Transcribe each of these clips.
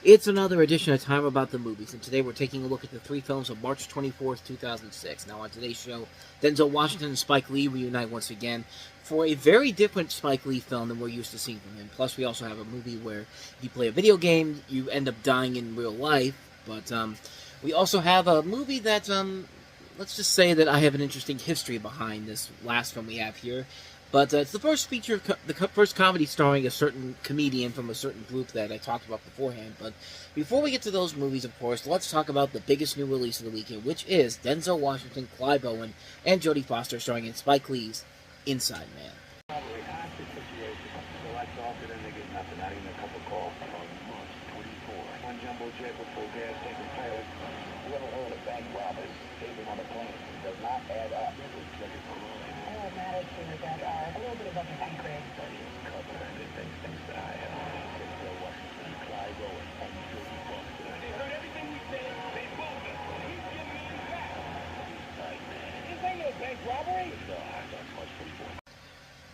It's another edition of Time About the Movies, and today we're taking a look at the three films of March 24th, 2006. Now on today's show, Denzel Washington and Spike Lee reunite once again for a very different Spike Lee film than we're used to seeing from him. Plus, we also have a movie where if you play a video game, you end up dying in real life. But we also have a movie that, let's just say that I have an interesting history behind this last film we have here. But it's the first feature, the first comedy starring a certain comedian from a certain group that I talked about beforehand. But before we get to those movies, of course, let's talk about the biggest new release of the weekend, which is Denzel Washington, Clive Owen, and Jodie Foster starring in Spike Lee's Inside Man. A little bit above the pancreas.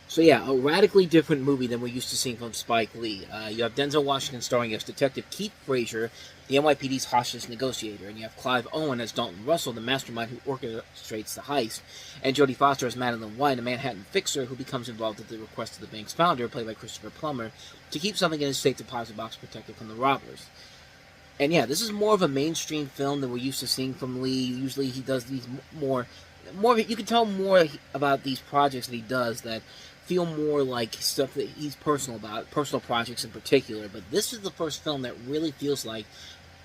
So yeah, a radically different movie than we're used to seeing from Spike Lee. You have Denzel Washington starring as Detective Keith Frazier, the NYPD's hostage negotiator, and you have Clive Owen as Dalton Russell, the mastermind who orchestrates the heist, and Jodie Foster as Madeline White, a Manhattan fixer who becomes involved at the request of the bank's founder, played by Christopher Plummer, to keep something in his safe deposit box protected from the robbers. And yeah, this is more of a mainstream film than we're used to seeing from Lee. Usually he does these more you can tell more about these projects that he does that feel more like stuff that he's personal about, personal projects in particular. But this is the first film that really feels like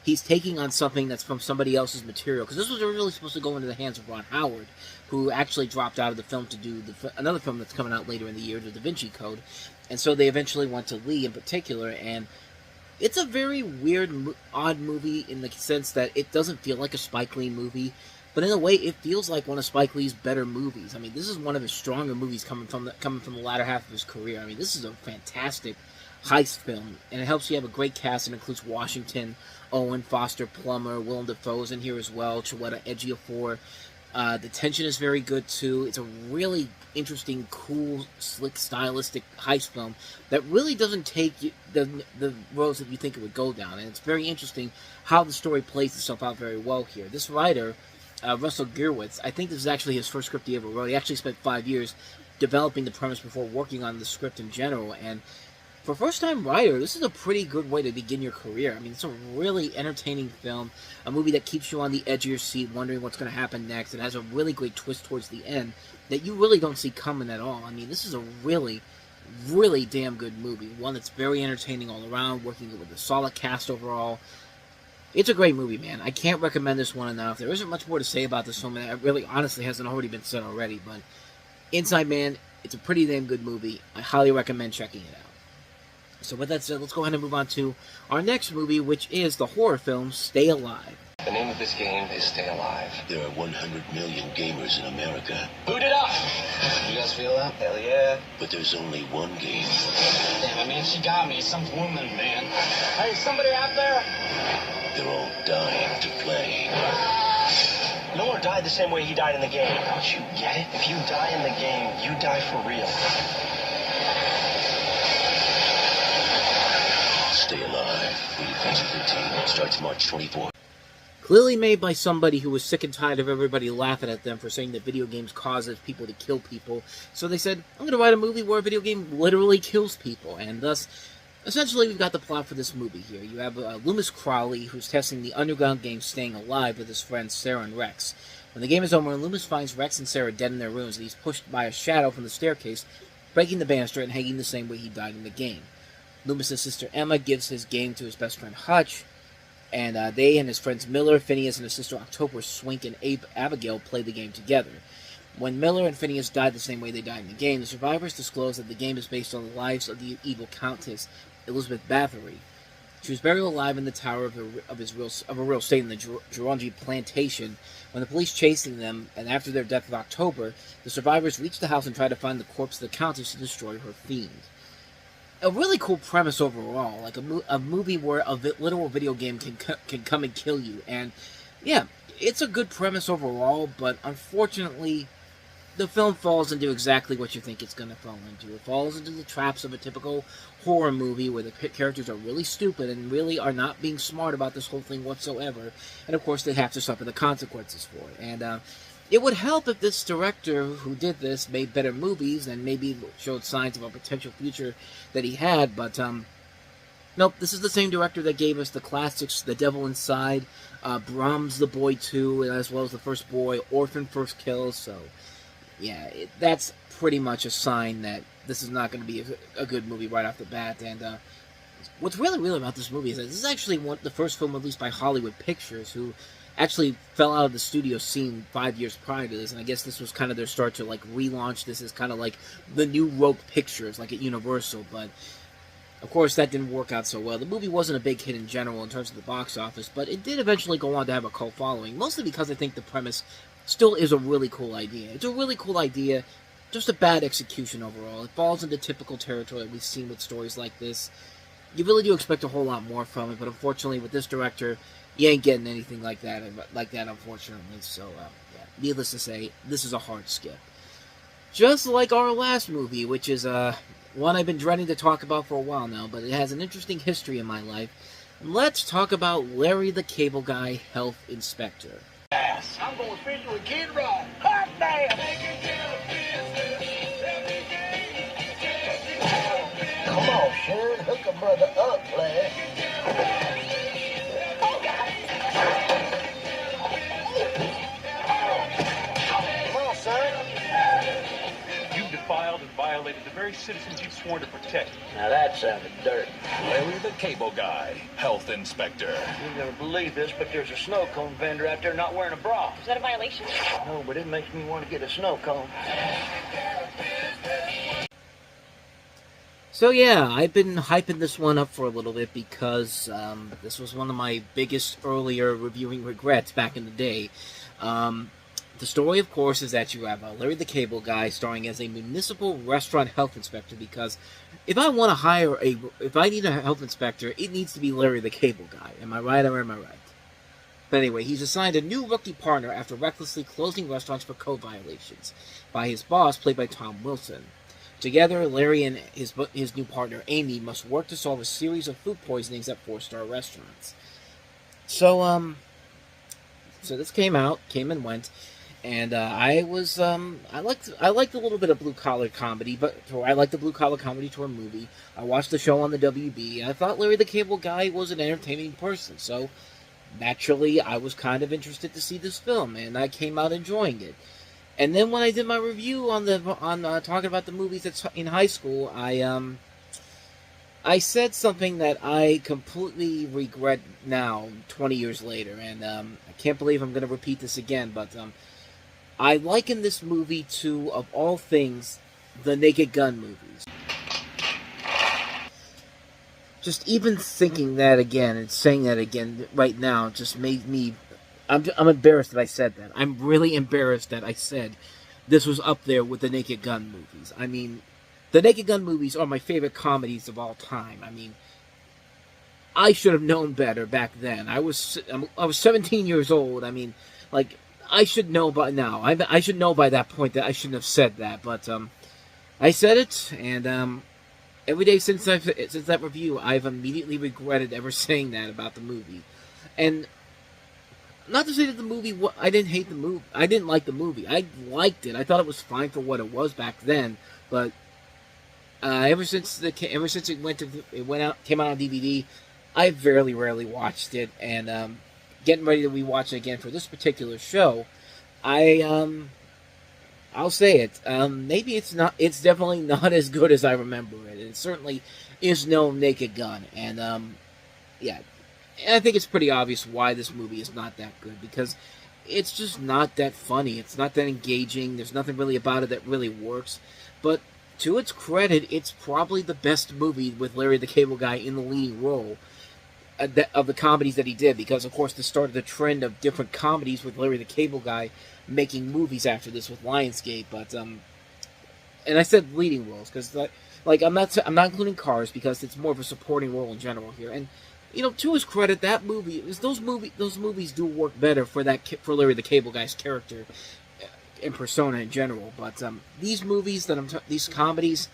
he's taking on something that's from somebody else's material. Because this was originally supposed to go into the hands of Ron Howard, who actually dropped out of the film to do another film that's coming out later in the year, The Da Vinci Code. And so they eventually went to Lee in particular, and it's a very weird, odd movie in the sense that it doesn't feel like a Spike Lee movie. But in a way, it feels like one of Spike Lee's better movies. I mean, this is one of his stronger movies coming from the latter half of his career. I mean, this is a fantastic heist film, and it helps you have a great cast. It includes Washington, Owen, Foster, Plummer, Willem Dafoe's in here as well, Chiwetel Ejiofor. The tension is very good, too. It's a really interesting, cool, slick, stylistic heist film that really doesn't take the roads that you think it would go down. And it's very interesting how the story plays itself out very well here. This writer, Russell Gurwitz, I think this is actually his first script he ever wrote. He actually spent 5 years developing the premise before working on the script in general. And for a first-time writer, this is a pretty good way to begin your career. I mean, it's a really entertaining film, a movie that keeps you on the edge of your seat, wondering what's going to happen next. It has a really great twist towards the end that you really don't see coming at all. I mean, this is a really, really damn good movie. One that's very entertaining all around, working with a solid cast overall. It's a great movie, man. I can't recommend this one enough. There isn't much more to say about this film, and it really, honestly, hasn't already been said already, but Inside Man, it's a pretty damn good movie. I highly recommend checking it out. So with that said, let's go ahead and move on to our next movie, which is the horror film Stay Alive. The name of this game is Stay Alive. There are 100 million gamers in America. Boot it up! You guys feel that? Hell yeah. But there's only one game. Damn, man, she got me. Some woman, man. Hey, somebody out there? They're all dying to play. No one died the same way he died in the game. Don't you get it? If you die in the game, you die for real. Stay Alive. PG-13 starts March 24th. Clearly made by somebody who was sick and tired of everybody laughing at them for saying that video games causes people to kill people. So they said, I'm going to write a movie where a video game literally kills people. And thus, essentially, we've got the plot for this movie here. You have Loomis Crowley, who's testing the underground game Staying Alive with his friends Sarah and Rex. When the game is over, Loomis finds Rex and Sarah dead in their rooms, and he's pushed by a shadow from the staircase, breaking the banister and hanging the same way he died in the game. Loomis' sister Emma gives his game to his best friend Hutch, and they and his friends Miller, Phineas, and his sister October, Swink, and Abigail play the game together. When Miller and Phineas died the same way they died in the game, the survivors disclose that the game is based on the lives of the evil Countess Elizabeth Bathory. She was buried alive in the tower of a real estate in the Gerongi plantation. When the police chasing them, and after their death of October, the survivors reach the house and try to find the corpse of the Countess to destroy her fiend. A really cool premise overall, like a movie where a literal video game can come and kill you. And yeah, it's a good premise overall, but unfortunately, the film falls into exactly what you think it's going to fall into. It falls into the traps of a typical horror movie where the characters are really stupid and really are not being smart about this whole thing whatsoever. And of course, they have to suffer the consequences for it. And it would help if this director who did this made better movies and maybe showed signs of a potential future that he had. But nope, this is the same director that gave us the classics, The Devil Inside, Brahms the Boy 2, as well as The First Boy, Orphan First Kill. So yeah, that's pretty much a sign that this is not going to be a good movie right off the bat. And what's really real about this movie is that this is actually the first film released by Hollywood Pictures, who actually fell out of the studio scene 5 years prior to this. And I guess this was kind of their start to like relaunch this as kind of like the new Rogue Pictures, like at Universal. But of course, that didn't work out so well. The movie wasn't a big hit in general in terms of the box office, but it did eventually go on to have a cult following, mostly because I think the premise still is a really cool idea. It's a really cool idea, just a bad execution overall. It falls into typical territory that we've seen with stories like this. You really do expect a whole lot more from it, but unfortunately with this director, you ain't getting anything like that, unfortunately. So, yeah, needless to say, this is a hard skip. Just like our last movie, which is one I've been dreading to talk about for a while now, but it has an interesting history in my life. Let's talk about Larry the Cable Guy, Health Inspector. I'm going fishing with Kid Rock. Hot damn! Come on, Sharon. Hook a brother up, lad. Come on, son. You've defiled and violated the very citizens you've sworn to protect. Now that sounded dirty. Larry the Cable Guy, Health Inspector. You're gonna believe this, but there's a snow cone vendor out there not wearing a bra. Is that a violation? No, but it makes me want to get a snow cone. So yeah, I've been hyping this one up for a little bit because this was one of my biggest earlier reviewing regrets back in the day. The story, of course, is that you have Larry the Cable Guy starring as a municipal restaurant health inspector, because if I need a health inspector, it needs to be Larry the Cable Guy. Am I right or am I right? But anyway, he's assigned a new rookie partner after recklessly closing restaurants for code violations by his boss, played by Tom Wilson. Together, Larry and his new partner, Amy, must work to solve a series of food poisonings at four-star restaurants. So this came and went. And I liked a little bit of blue collar comedy, but I liked the blue collar comedy tour movie. I watched the show on the WB. I thought Larry the Cable Guy was an entertaining person, so naturally I was kind of interested to see this film, and I came out enjoying it. And then when I did my review on talking about the movies in high school, I said something that I completely regret now, 20 years later, and I can't believe I'm going to repeat this again, but I liken this movie to, of all things, the Naked Gun movies. Just even thinking that again and saying that again right now just made me... I'm embarrassed that I said that. I'm really embarrassed that I said this was up there with the Naked Gun movies. I mean, the Naked Gun movies are my favorite comedies of all time. I mean, I should have known better back then. I was 17 years old. I mean, like... I should know by now. I should know by that point that I shouldn't have said that, but I said it, and every day since that review, I've immediately regretted ever saying that about the movie. And not to say that the movie, I didn't hate the movie. I didn't like the movie. I liked it. I thought it was fine for what it was back then. But ever since it came out on DVD, I very rarely watched it, and getting ready to rewatch it again for this particular show, I'll say it. Maybe it's definitely not as good as I remember it. It certainly is no Naked Gun, and yeah, and I think it's pretty obvious why this movie is not that good, because it's just not that funny. It's not that engaging. There's nothing really about it that really works. But to its credit, it's probably the best movie with Larry the Cable Guy in the leading role of the comedies that he did, because of course this started the trend of different comedies with Larry the Cable Guy making movies after this with Lionsgate. But and I said leading roles because like I'm not including Cars because it's more of a supporting role in general here. And you know, to his credit, those movies do work better for Larry the Cable Guy's character. and Persona in general. But these movies these comedies,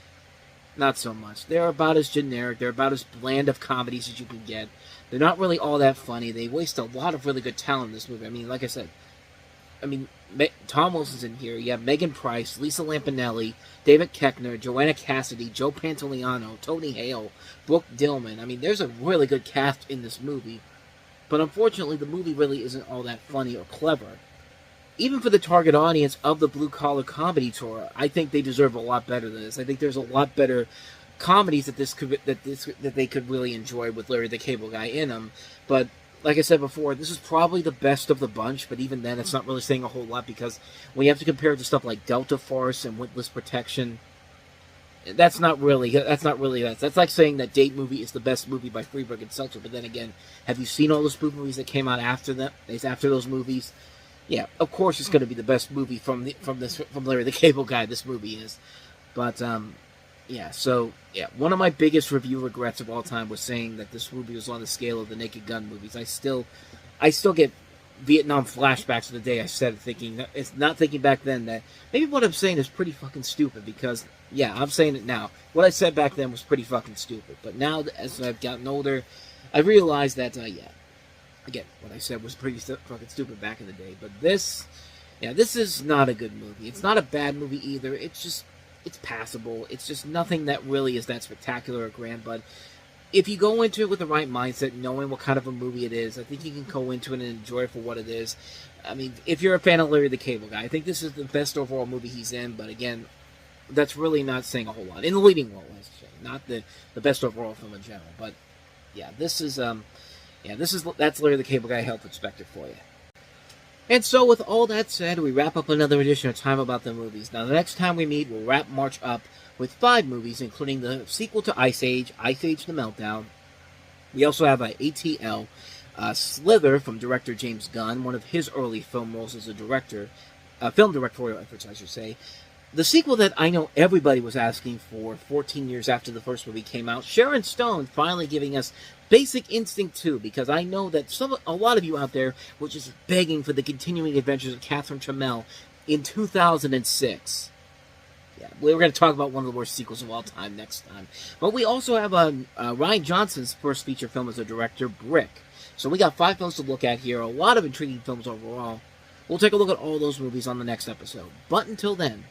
not so much. They're about as generic. They're about as bland of comedies as you can get. They're not really all that funny. They waste a lot of really good talent in this movie. I mean, like I said, Tom Wilson's in here. You have Megan Price, Lisa Lampanelli, David Koechner, Joanna Cassidy, Joe Pantoliano, Tony Hale, Brooke Dillman. I mean, there's a really good cast in this movie. But unfortunately, the movie really isn't all that funny or clever. Even for the target audience of the blue collar comedy tour, I think they deserve a lot better than this. I think there's a lot better comedies that they could really enjoy with Larry the Cable Guy in them. But like I said before, this is probably the best of the bunch. But even then, it's not really saying a whole lot, because when you have to compare it to stuff like Delta Force and Witless Protection, that's not really that. That's like saying that Date Movie is the best movie by Freeberg and Seltzer. But then again, have you seen all the spoof movies that came out after those movies? Yeah, of course it's going to be the best movie from Larry the Cable Guy. This movie is, but one of my biggest review regrets of all time was saying that this movie was on the scale of the Naked Gun movies. I still get Vietnam flashbacks of the day I said it, not thinking back then that maybe what I'm saying is pretty fucking stupid, because yeah, I'm saying it now. What I said back then was pretty fucking stupid, but now as I've gotten older, I realized that again, what I said was pretty fucking stupid back in the day. But this is not a good movie. It's not a bad movie either. It's passable. It's just nothing that really is that spectacular or grand. But if you go into it with the right mindset, knowing what kind of a movie it is, I think you can go into it and enjoy it for what it is. I mean, if you're a fan of Larry the Cable Guy, I think this is the best overall movie he's in. But again, that's really not saying a whole lot. In the leading role, I should say. Not the best overall film in general. But yeah, that's Larry the Cable Guy Health Inspector for you. And so with all that said, we wrap up another edition of Time About the Movies. Now, the next time we meet, we'll wrap March up with 5 movies, including the sequel to Ice Age The Meltdown. We also have ATL, Slither from director James Gunn, one of his early film roles as a director, film directorial efforts, I should say. The sequel that I know everybody was asking for 14 years after the first movie came out, Sharon Stone finally giving us Basic Instinct 2, because I know that a lot of you out there were just begging for the continuing adventures of Catherine Trammell in 2006. Yeah, we're going to talk about one of the worst sequels of all time next time. But we also have Rian Johnson's first feature film as a director, Brick. So we got 5 films to look at here, a lot of intriguing films overall. We'll take a look at all those movies on the next episode. But until then,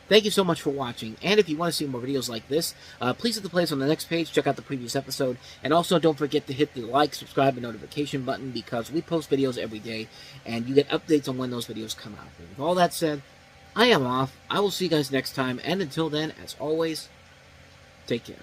thank you so much for watching, and if you want to see more videos like this, please hit the playlist on the next page, check out the previous episode, and also don't forget to hit the like, subscribe, and notification button, because we post videos every day, and you get updates on when those videos come out. But with all that said, I am off. I will see you guys next time, and until then, as always, take care.